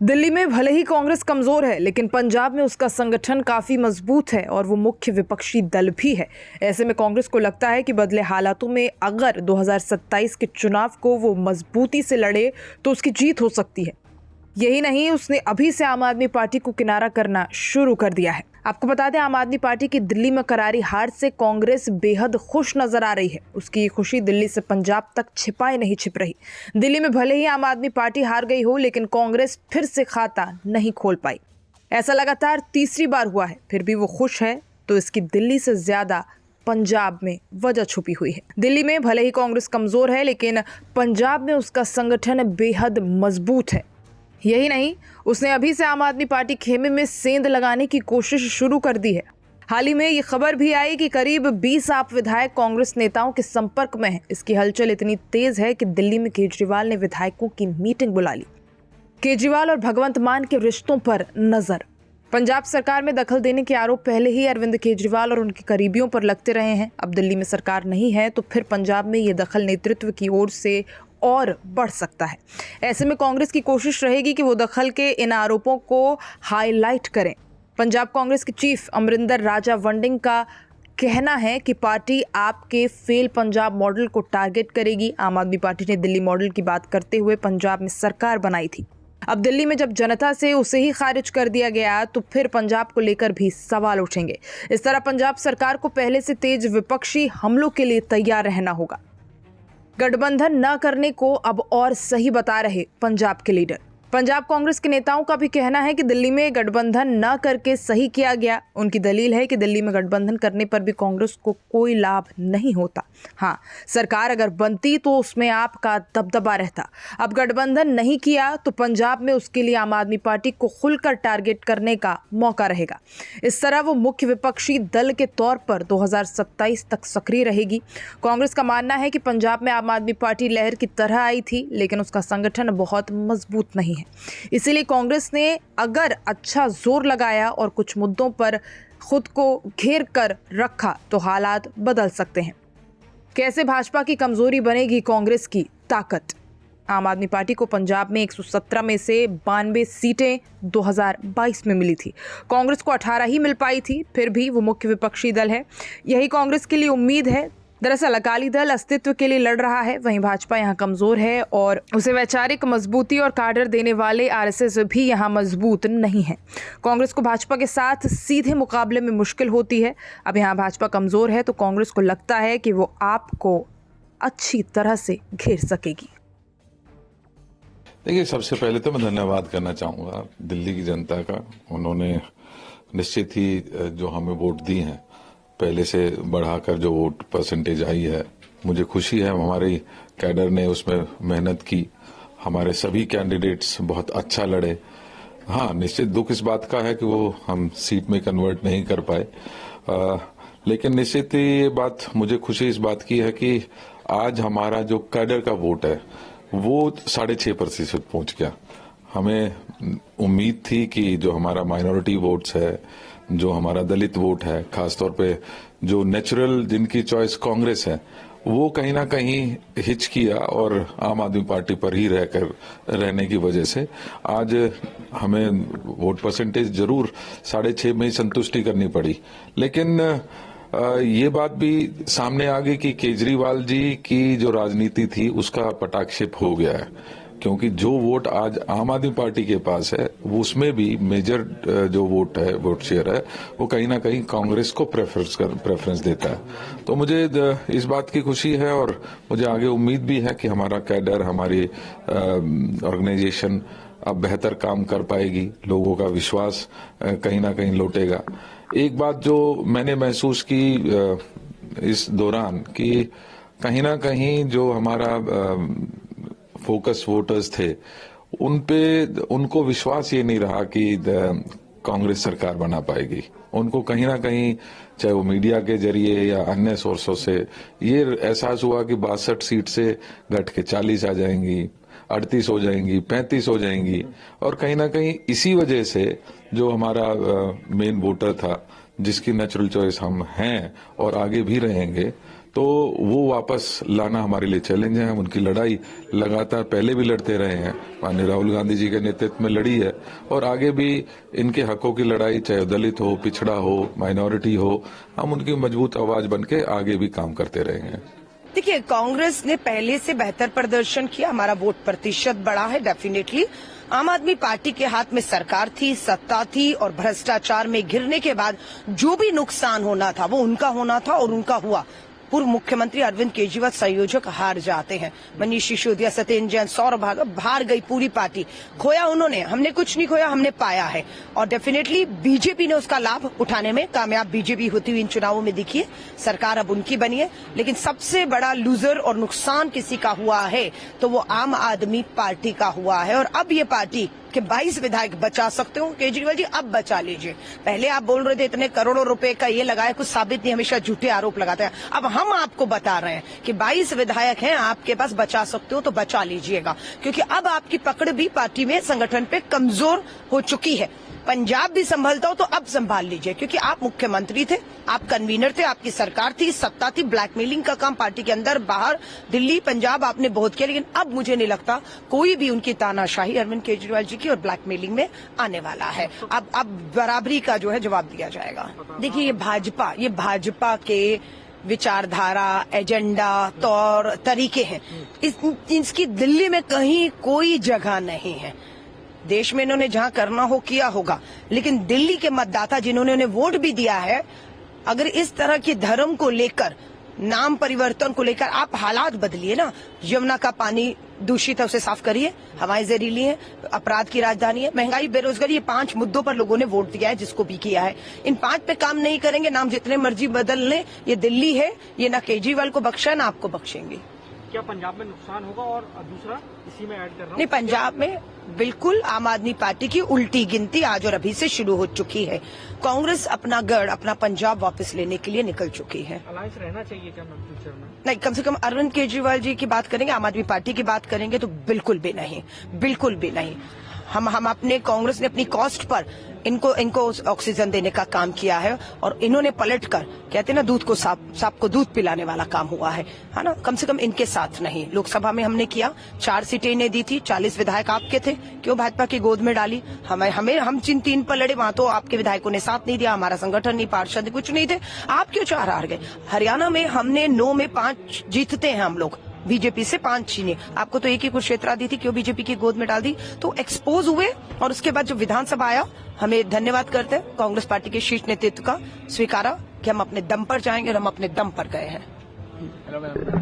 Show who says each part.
Speaker 1: दिल्ली में भले ही कांग्रेस कमजोर है, लेकिन पंजाब में उसका संगठन काफी मजबूत है और वो मुख्य विपक्षी दल भी है। ऐसे में कांग्रेस को लगता है कि बदले हालातों में अगर 2027 के चुनाव को वो मजबूती से लड़े तो उसकी जीत हो सकती है। यही नहीं, उसने अभी से आम आदमी पार्टी को किनारा करना शुरू कर दिया है। आपको बता दें, आम आदमी पार्टी की दिल्ली में करारी हार से कांग्रेस बेहद खुश नजर आ रही है। उसकी खुशी दिल्ली से पंजाब तक छिपाए नहीं छिप रही। दिल्ली में भले ही आम आदमी पार्टी हार गई हो, लेकिन कांग्रेस फिर से खाता नहीं खोल पाई। ऐसा लगातार तीसरी बार हुआ है। फिर भी वो खुश है, तो इसकी दिल्ली से ज्यादा पंजाब में वजह छुपी हुई है। दिल्ली में भले ही कांग्रेस कमजोर है, लेकिन पंजाब में उसका संगठन बेहद मजबूत है। यही नहीं, उसने अभी से आम आदमी पार्टी खेमे में सेंध लगाने की कोशिश शुरू कर दी है। हाल ही में ये खबर भी आई कि करीब 20 आप विधायक कांग्रेस नेताओं के संपर्क में हैं। इसकी हलचल इतनी तेज है कि दिल्ली में केजरीवाल ने विधायकों की मीटिंग बुला ली। केजरीवाल और भगवंत मान के रिश्तों पर नजर। पंजाब सरकार में दखल देने के आरोप पहले ही अरविंद केजरीवाल और उनके करीबियों पर लगते रहे हैं। अब दिल्ली में सरकार नहीं है, तो फिर पंजाब में ये दखल नेतृत्व की ओर से और बढ़ सकता है। ऐसे में कांग्रेस की कोशिश रहेगी कि वो दखल के इन आरोपों को हाईलाइट करें। पंजाब कांग्रेस के चीफ अमरिंदर राजा वंडिंग का कहना है कि पार्टी आपके फेल पंजाब मॉडल को टारगेट करेगी। आम आदमी पार्टी ने दिल्ली मॉडल की बात करते हुए पंजाब में सरकार बनाई थी। अब दिल्ली में जब जनता से उसे ही खारिज कर दिया गया, तो फिर पंजाब को लेकर भी सवाल उठेंगे। इस तरह पंजाब सरकार को पहले से तेज विपक्षी हमलों के लिए तैयार रहना होगा। गठबंधन न करने को अब और सही बता रहे पंजाब के लीडर। पंजाब कांग्रेस के नेताओं का भी कहना है कि दिल्ली में गठबंधन न करके सही किया गया। उनकी दलील है कि दिल्ली में गठबंधन करने पर भी कांग्रेस को कोई लाभ नहीं होता। हाँ, सरकार अगर बनती तो उसमें आपका दबदबा रहता। अब गठबंधन नहीं किया तो पंजाब में उसके लिए आम आदमी पार्टी को खुलकर टारगेट करने का मौका रहेगा। इस तरह वो मुख्य विपक्षी दल के तौर पर 2027 तक सक्रिय रहेगी। कांग्रेस का मानना है कि पंजाब में आम आदमी पार्टी लहर की तरह आई थी, लेकिन उसका संगठन बहुत मजबूत नहीं है। इसीलिए कांग्रेस ने अगर अच्छा जोर लगाया और कुछ मुद्दों पर खुद को घेर कर रखा तो हालात बदल सकते हैं। कैसे भाजपा की कमजोरी बनेगी कांग्रेस की ताकत। आम आदमी पार्टी को पंजाब में 117 में से 92 सीटें 2022 में मिली थी। कांग्रेस को 18 ही मिल पाई थी। फिर भी वो मुख्य विपक्षी दल है। यही कांग्रेस के लिए उम्मीद है। दरअसल अकाली दल अस्तित्व के लिए लड़ रहा है, वहीं भाजपा यहाँ कमजोर है और उसे वैचारिक मजबूती और काडर देने वाले आरएसएस भी यहाँ मजबूत नहीं है। कांग्रेस को भाजपा के साथ सीधे मुकाबले में मुश्किल होती है। अब यहाँ भाजपा कमजोर है, तो कांग्रेस को लगता है कि वो आपको अच्छी तरह से घेर सकेगी।
Speaker 2: देखिए, सबसे पहले तो मैं धन्यवाद करना चाहूँगा दिल्ली की जनता का। उन्होंने निश्चित ही जो हमें वोट दी हैं, पहले से बढ़ाकर जो वोट परसेंटेज आई है, मुझे खुशी है। हमारी कैडर ने उसमें मेहनत की। हमारे सभी कैंडिडेट्स बहुत अच्छा लड़े। हाँ, निश्चित दुख इस बात का है कि वो हम सीट में कन्वर्ट नहीं कर पाए, लेकिन निश्चित ही ये बात मुझे खुशी इस बात की है कि आज हमारा जो कैडर का वोट है वो 6.5% पहुंच गया। हमें उम्मीद थी कि जो हमारा माइनॉरिटी वोट्स है, जो हमारा दलित वोट है, खासतौर पे जो नेचुरल जिनकी चॉइस कांग्रेस है, वो कहीं ना कहीं हिच किया और आम आदमी पार्टी पर ही रहने की वजह से आज हमें वोट परसेंटेज जरूर 6.5 में ही संतुष्टि करनी पड़ी। लेकिन ये बात भी सामने आ गई कि केजरीवाल जी की जो राजनीति थी उसका पटाक्षेप हो गया है, क्योंकि जो वोट आज आम आदमी पार्टी के पास है उसमें भी मेजर जो वोट शेयर है वो कहीं ना कहीं कांग्रेस को प्रेफरेंस देता है। तो मुझे इस बात की खुशी है और मुझे आगे उम्मीद भी है कि हमारा कैडर, हमारी ऑर्गेनाइजेशन अब बेहतर काम कर पाएगी। लोगों का विश्वास कहीं ना कहीं लौटेगा। एक बात जो मैंने महसूस की इस दौरान कि कहीं ना कहीं जो हमारा फोकस वोटर्स थे, उनको विश्वास ये नहीं रहा कि कांग्रेस सरकार बना पाएगी। उनको कहीं ना कहीं, चाहे वो मीडिया के जरिए या अन्य सोर्सों से, ये एहसास हुआ कि 62 सीट से घट के 40 आ जाएंगी, 38 हो जाएंगी, 35 हो जाएंगी। और कहीं ना कहीं इसी वजह से जो हमारा मेन वोटर था, जिसकी नेचुरल चॉइस हम हैं और आगे भी रहेंगे, तो वो वापस लाना हमारे लिए चैलेंज है। हम उनकी लड़ाई लगातार पहले भी लड़ते रहे हैं, माननीय राहुल गांधी जी के नेतृत्व में लड़ी है और आगे भी इनके हकों की लड़ाई, चाहे दलित हो, पिछड़ा हो, माइनॉरिटी हो, हम उनकी मजबूत आवाज बन के आगे भी काम करते रहेंगे।
Speaker 3: देखिए, कांग्रेस ने पहले से बेहतर प्रदर्शन किया, हमारा वोट प्रतिशत बढ़ा है डेफिनेटली। आम आदमी पार्टी के हाथ में सरकार थी, सत्ता थी और भ्रष्टाचार में घिरने के बाद जो भी नुकसान होना था वो उनका होना था और उनका हुआ। पूर्व मुख्यमंत्री अरविंद केजरीवाल संयोजक हार जाते हैं, मनीष सिसोदिया, सत्येंद्र जैन, सौरभ भागवत, हार गई पूरी पार्टी। खोया उन्होंने, हमने कुछ नहीं खोया, हमने पाया है और डेफिनेटली बीजेपी ने उसका लाभ उठाने में कामयाब बीजेपी होती हुई इन चुनावों में दिखी है। सरकार अब उनकी बनी है, लेकिन सबसे बड़ा लूजर और नुकसान किसी का हुआ है तो वो आम आदमी पार्टी का हुआ है। और अब ये पार्टी कि 22 विधायक बचा सकते हो केजरीवाल जी, अब बचा लीजिए। पहले आप बोल रहे थे इतने करोड़ों रुपए का ये लगाया, कुछ साबित नहीं, हमेशा झूठे आरोप लगाते हैं। अब हम आपको बता रहे हैं कि 22 विधायक हैं आपके पास, बचा सकते हो तो बचा लीजिएगा, क्योंकि अब आपकी पकड़ भी पार्टी में, संगठन पे कमजोर हो चुकी है। पंजाब भी संभलता हो तो अब संभाल लीजिए, क्योंकि आप मुख्यमंत्री थे, आप कन्वीनर थे, आपकी सरकार थी, सत्ता थी, ब्लैकमेलिंग का काम पार्टी के अंदर बाहर, दिल्ली, पंजाब आपने बहुत किया, लेकिन अब मुझे नहीं लगता कोई भी उनकी तानाशाही अरविंद केजरीवाल जी की और ब्लैकमेलिंग में आने वाला है। अब बराबरी का जो है जवाब दिया जाएगा। देखिए, ये भाजपा के विचारधारा, एजेंडा, तौर तरीके हैं, इसकी दिल्ली में कहीं कोई जगह नहीं है। देश में इन्होंने जहां करना हो किया होगा, लेकिन दिल्ली के मतदाता जिन्होंने उन्हें वोट भी दिया है, अगर इस तरह के धर्म को लेकर, नाम परिवर्तन को लेकर आप हालात बदलिए ना। यमुना का पानी दूषित है, उसे साफ करिए। हवाएं जहरीली है, अपराध की राजधानी है, महंगाई, बेरोजगारी, ये 5 मुद्दों पर लोगों ने वोट दिया है, जिसको भी किया है। इन 5 पे काम नहीं करेंगे, नाम जितने मर्जी बदल लें, ये दिल्ली है, ये ना केजरीवाल को बख्शा ना आपको बख्शेंगे।
Speaker 4: क्या पंजाब में नुकसान होगा? और दूसरा इसी में ऐड कर रहा हूं,
Speaker 3: नहीं, पंजाब में बिल्कुल आम आदमी पार्टी की उल्टी गिनती आज और अभी से शुरू हो चुकी है। कांग्रेस अपना गढ़, अपना पंजाब वापस लेने के लिए निकल चुकी है।
Speaker 4: अलायंस रहना चाहिए क्या फ्यूचर में?
Speaker 3: नहीं, कम से कम अरविंद केजरीवाल जी की बात करेंगे, आम आदमी पार्टी की बात करेंगे तो बिल्कुल भी नहीं, बिल्कुल भी नहीं। हम अपने, कांग्रेस ने अपनी कॉस्ट पर इनको ऑक्सीजन देने का काम किया है और इन्होंने पलटकर, कहते हैं ना, दूध को सांप को दूध पिलाने वाला काम हुआ है ना। कम से कम इनके साथ नहीं। लोकसभा में हमने किया, 4 सीटें इन्हें दी थी, 40 विधायक आपके थे, क्यों भाजपा की गोद में डाली? हम जिन 3 पर लड़े वहां तो आपके विधायकों ने साथ नहीं दिया, हमारा संगठन नहीं, पार्षद कुछ नहीं थे, आप क्यों 4 हार गए? हरियाणा में हमने 9 में 5 जीतते हैं हम लोग, बीजेपी से 5 छीने। आपको तो एक ही कुरुक्षेत्र दी थी, क्यों बीजेपी की गोद में डाल दी? तो एक्सपोज हुए और उसके बाद जो विधानसभा आया, हमें धन्यवाद करते हैं कांग्रेस पार्टी के शीर्ष नेतृत्व का, स्वीकारा कि हम अपने दम पर जाएंगे और हम अपने दम पर गए हैं।